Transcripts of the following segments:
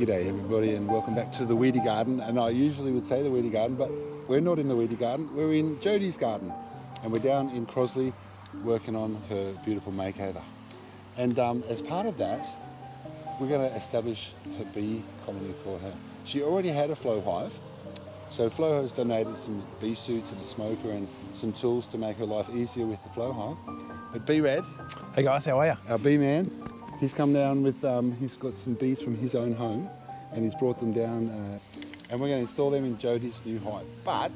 G'day everybody and welcome back to the Weedy Garden. And I usually would say the Weedy Garden, but we're not in the Weedy Garden, we're in Jodie's garden. And we're down in Crosley working on her beautiful makeover. And as part of that, we're going to establish her bee colony for her. She already had a flow hive. So Flo has donated some bee suits and a smoker and some tools to make her life easier with the flow hive. But B-Rad, hey guys, how are you? our bee man, he's come down with, he's got some bees from his own home and he's brought them down and we're going to install them in Jodie's new hive. But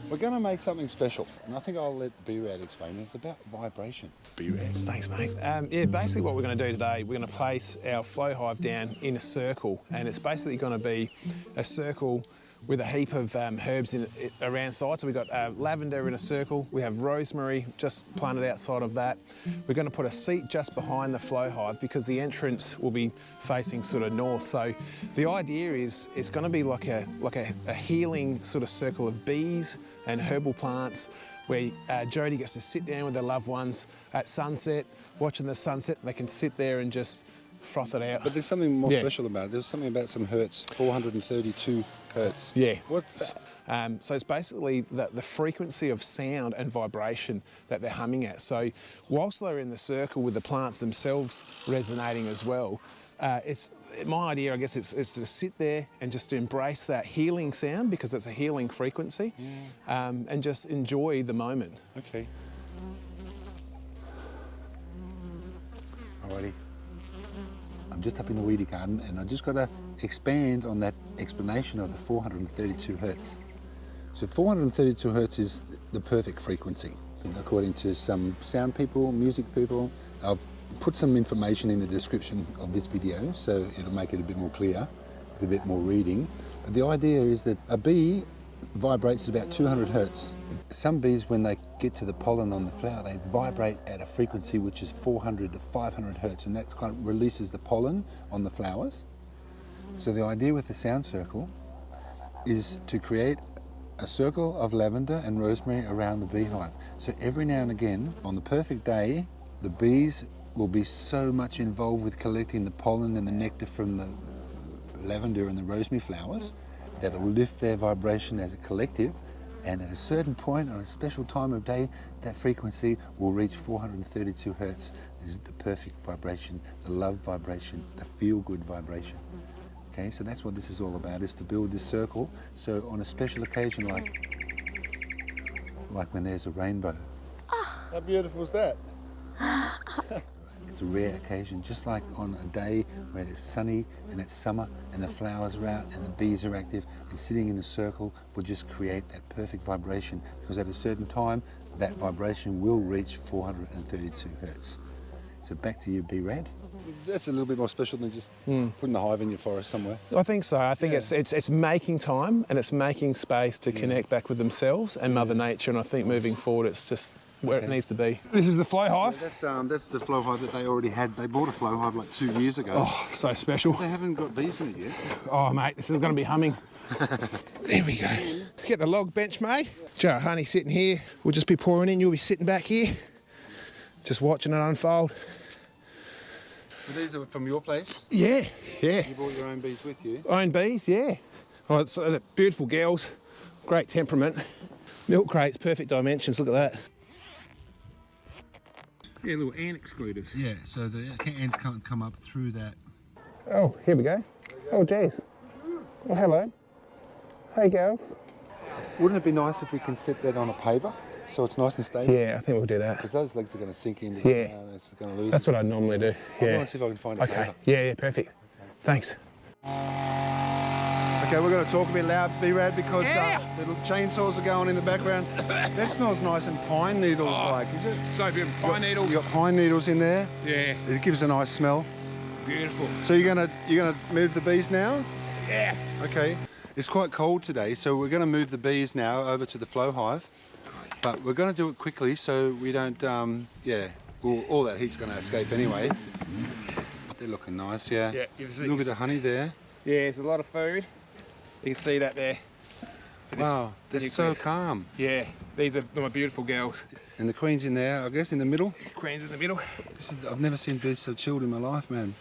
we're going to make something special, and I think I'll let B-Rad explain. It's about vibration. B-Rad. Thanks, mate. Yeah, basically what we're going to do today, we're going to place our flow hive down in a circle, and it's basically going to be a circle with a heap of herbs in it around side. So we've got lavender in a circle, we have rosemary just planted outside of that. We're going to put a seat just behind the flow hive because the entrance will be facing sort of north. So the idea is it's going to be like a healing sort of circle of bees and herbal plants where Jodie gets to sit down with her loved ones at sunset, watching the sunset. They can sit there and just froth it out. But there's something more special about it. There's something about some hertz, 432 hertz. Yeah. What's that? So it's basically the frequency of sound and vibration that they're humming at. So whilst they're in the circle with the plants themselves resonating as well, my idea, I guess, is to sit there and just to embrace that healing sound because it's a healing frequency, and just enjoy the moment. Okay. Alrighty. I'm just up in the Weedy Garden and I just got to expand on that explanation of the 432 hertz. So 432 hertz is the perfect frequency, according to some sound people, music people. I've put some information in the description of this video so it'll make it a bit more clear, with a bit more reading. But the idea is that a bee vibrates at about 200 hertz. Some bees, when they get to the pollen on the flower, they vibrate at a frequency which is 400 to 500 hertz, and that kind of releases the pollen on the flowers. So the idea with the sound circle is to create a circle of lavender and rosemary around the beehive. So every now and again, on the perfect day, the bees will be so much involved with collecting the pollen and the nectar from the lavender and the rosemary flowers that it will lift their vibration as a collective, and at a certain point on a special time of day, that frequency will reach 432 hertz. This is the perfect vibration, the love vibration, the feel-good vibration. Okay, so that's what this is all about, is to build this circle. So on a special occasion like when there's a rainbow. How beautiful is that? It's a rare occasion, just like on a day where it's sunny and it's summer and the flowers are out and the bees are active, and sitting in a circle will just create that perfect vibration, because at a certain time that vibration will reach 432 hertz. So back to you, B-Rad. That's a little bit more special than just putting the hive in your forest somewhere. I think so. I think it's making time and it's making space to connect back with themselves and Mother Nature, and I think moving forward it's just where it needs to be. This is the flow hive. Yeah, that's the flow hive that they already had. They bought a flow hive like 2 years ago. Oh, so special. They haven't got bees in it yet. Oh, mate, this is going to be humming. There we go. Get the log bench made. Joe Honey sitting here. We'll just be pouring in. You'll be sitting back here, just watching it unfold. So these are from your place? Yeah, yeah. You brought your own bees with you? Own bees, yeah. Oh, it's beautiful girls, great temperament. Milk crates, perfect dimensions. Look at that. Yeah, little ant excluders. Yeah, so the ants can't come up through that. Oh, here we go. Oh, geez. Oh, hello. Hey, girls. Wouldn't it be nice if we can set that on a paver so it's nice and stable? Yeah, I think we'll do that. Because those legs are going to sink into the ground and it's going to lose. That's what I normally do. I'll Yeah. go and see if I can find a paver. Yeah, perfect. Thanks. Okay, we're going to talk a bit loud, B-Rad, because the little chainsaws are going in the background. That smells nice and pine needle-like, is it? So beautiful. Pine needles. You got pine needles in there. Yeah. It gives a nice smell. Beautiful. So you're gonna move the bees now? Yeah. Okay. It's quite cold today, so we're going to move the bees now over to the flow hive. But we're going to do it quickly so we don't, all that heat's going to escape anyway. They're looking nice, yeah. Yeah. A little bit of honey there. Yeah, there's a lot of food. You can see that there. Wow, they're so calm. Yeah, these are my beautiful girls. And the queen's in there, I guess, in the middle. Queen's in the middle. I've never seen bees so chilled in my life, man.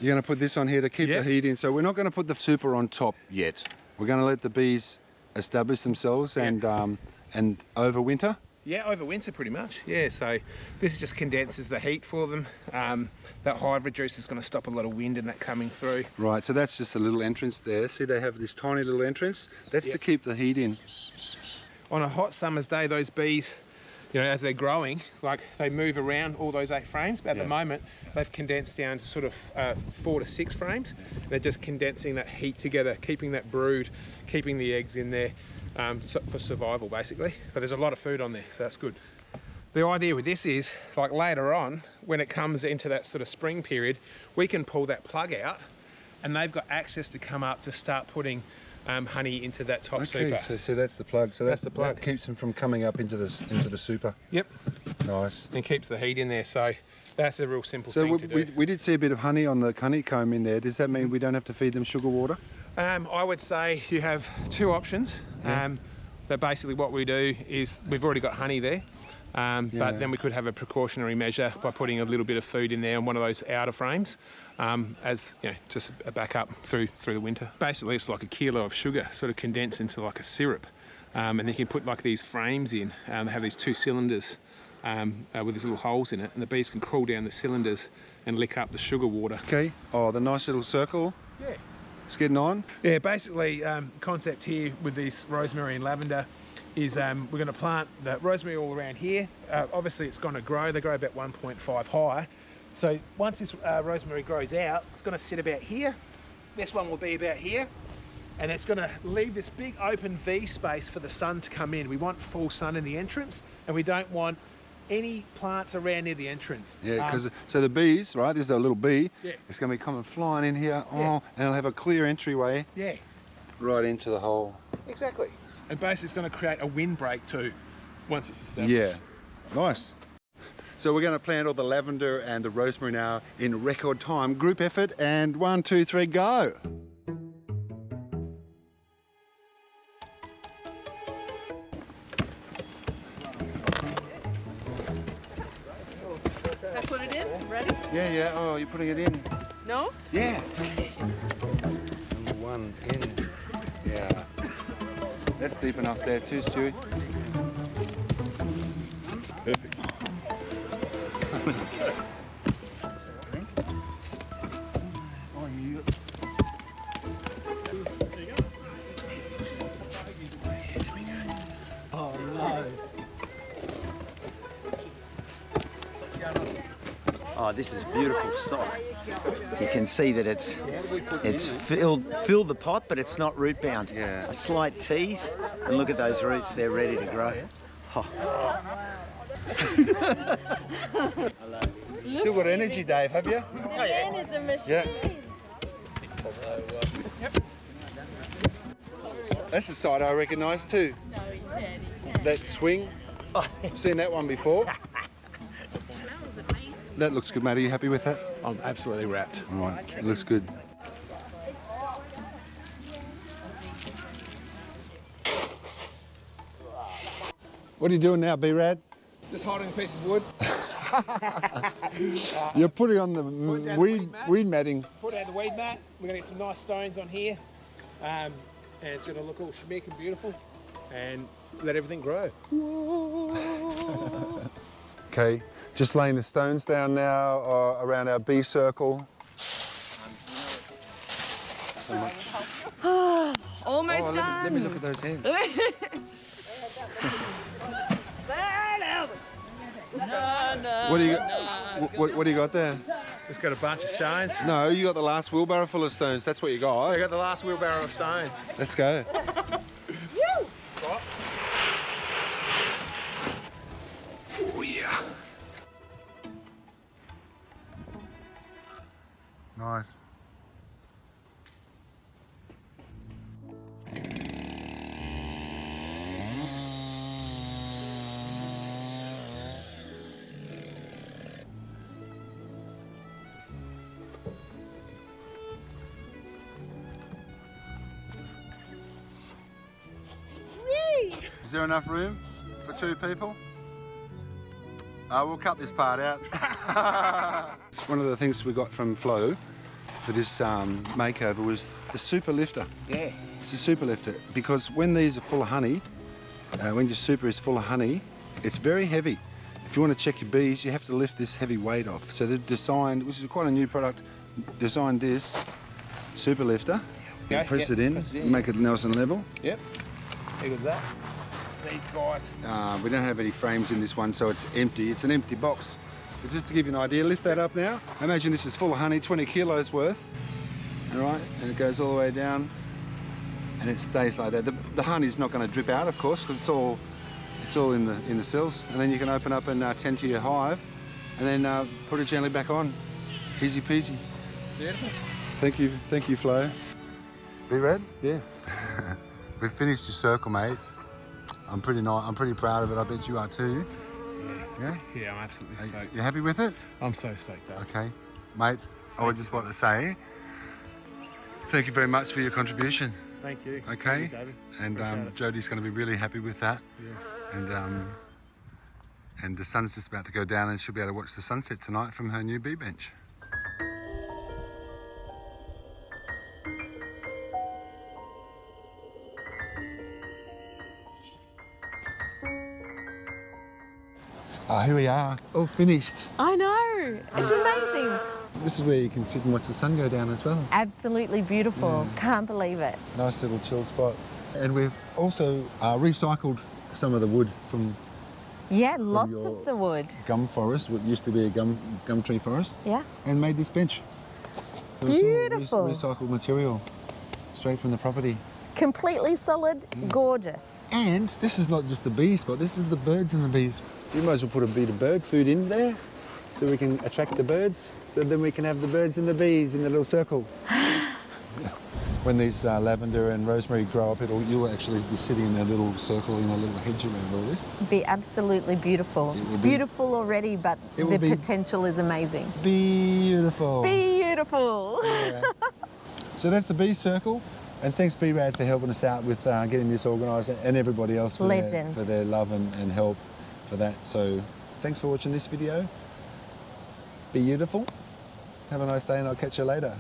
You're going to put this on here to keep the heat in. So we're not going to put the super on top yet. We're going to let the bees establish themselves and overwinter. Yeah, over winter pretty much. Yeah, so this just condenses the heat for them. That hive reducer is going to stop a lot of wind and that coming through. Right, so that's just a little entrance there. See, they have this tiny little entrance. That's to keep the heat in. On a hot summer's day, those bees, you know, as they're growing, like they move around all those 8 frames, but at the moment they've condensed down to sort of 4 to 6 frames. They're just condensing that heat together, keeping that brood, keeping the eggs in there for survival basically. But there's a lot of food on there, so that's good. The idea with this is, like later on, when it comes into that sort of spring period, we can pull that plug out and they've got access to come up to start putting honey into that top super. So that's the plug. So that's the plug. That keeps them from coming up into the super. Yep. Nice. And keeps the heat in there. So that's a real simple thing to do. We did see a bit of honey on the honeycomb in there. Does that mean we don't have to feed them sugar water? I would say you have 2 options. That basically what we do is we've already got honey there. But then we could have a precautionary measure by putting a little bit of food in there on one of those outer frames, as you know, just a backup through the winter. Basically, it's like a kilo of sugar sort of condensed into like a syrup, and you can put like these frames in. They have these 2 cylinders with these little holes in it, and the bees can crawl down the cylinders and lick up the sugar water. Okay. Oh, the nice little circle. Yeah. It's getting on. Yeah. Basically, concept here with this rosemary and lavender is we're going to plant the rosemary all around here. Obviously it's going to grow. They grow about 1.5 high. So once this rosemary grows out, it's going to sit about here. This one will be about here. And it's going to leave this big open V space for the sun to come in. We want full sun in the entrance, and we don't want any plants around near the entrance. Yeah, because so the bees, right, this is a little bee. Yeah. It's going to be coming flying in here. Oh, and it'll have a clear entryway. Yeah. Right into the hole. Exactly. And basically it's going to create a windbreak too, once it's established. Yeah, nice. So we're going to plant all the lavender and the rosemary now in record time. Group effort, and 1, 2, 3, go. I put it in? Ready? Yeah. Oh, you're putting it in? No? Yeah. Number 1 in. Yeah. That's deep enough there too, Stewie. Perfect. Oh no. Oh, this is beautiful stock. You can see that it's filled the pot, but it's not root bound. Yeah. A slight tease, and look at those roots, they're ready to grow. Oh. Still got energy, Dave, have you? The man is a machine. Yeah. That's a sight I recognise too. No, he can. That swing. I've seen that one before. That looks good, mate. Are you happy with that? I'm absolutely wrapped. All right, it looks good. What are you doing now, B-Rad? Just holding a piece of wood. You're putting on the weed matting. Put out the weed mat. We're going to get some nice stones on here. And it's going to look all schmick and beautiful. And let everything grow. Okay, just laying the stones down now around our bee circle. So much. Almost done. Let me look at those hands. No. What do you got? What do you got there? Just got a bunch of stones. No, you got the last wheelbarrow full of stones. That's what you got. I got the last wheelbarrow of stones. Let's go. Oh yeah. Nice. Is there enough room for 2 people? We'll cut this part out. One of the things we got from Flo for this makeover was the super lifter. Yeah. It's a super lifter because when these are full of honey, when your super is full of honey, it's very heavy. If you want to check your bees, you have to lift this heavy weight off. So they've designed, which is quite a new product, designed this super lifter. Okay, Press it in, make it nice and level. Yep. How good's that? These guys. We don't have any frames in this one, so it's empty. It's an empty box. But just to give you an idea, lift that up now. Imagine this is full of honey, 20 kilos worth. All right, and it goes all the way down, and it stays like that. The honey's not going to drip out, of course, because it's all in the cells. And then you can open up and tend to your hive, and then put it gently back on. Easy peasy. Beautiful. Thank you, Flo. Bee Red? Yeah. We've finished your circle, mate. I'm pretty proud of it. I bet you are too. Yeah? Yeah, I'm absolutely stoked. You happy with it? I'm so stoked, Dave. Okay. Mate, I would just want to say thank you very much for your contribution. Thank you. Okay? Thank you, David. And Appreciate it. Jodie's going to be really happy with that. Yeah. And the sun's just about to go down and she'll be able to watch the sunset tonight from her new bee bench. Here we are, all finished. I know. It's amazing. This is where you can sit and watch the sun go down as well. Absolutely beautiful. Can't believe it. Nice little chill spot. And we've also recycled some of the wood from Yeah, lots your of the wood. gum forest, what used to be a gum tree forest, Yeah. and made this bench. So Beautiful. It's all recycled material, straight from the property. Completely solid, gorgeous. And this is not just the bee spot, this is the birds and the bees. We might as well put a bit of bird food in there so we can attract the birds, so then we can have the birds and the bees in the little circle. When these lavender and rosemary grow up, you'll actually be sitting in a little circle in a little hedge around all this. Be absolutely beautiful. It's beautiful already, but the potential is amazing. Beautiful. Beautiful. Yeah. So that's the bee circle. And thanks Bee Rad for helping us out with getting this organised, and everybody else for their love and help for that. So thanks for watching this video. Be beautiful. Have a nice day and I'll catch you later.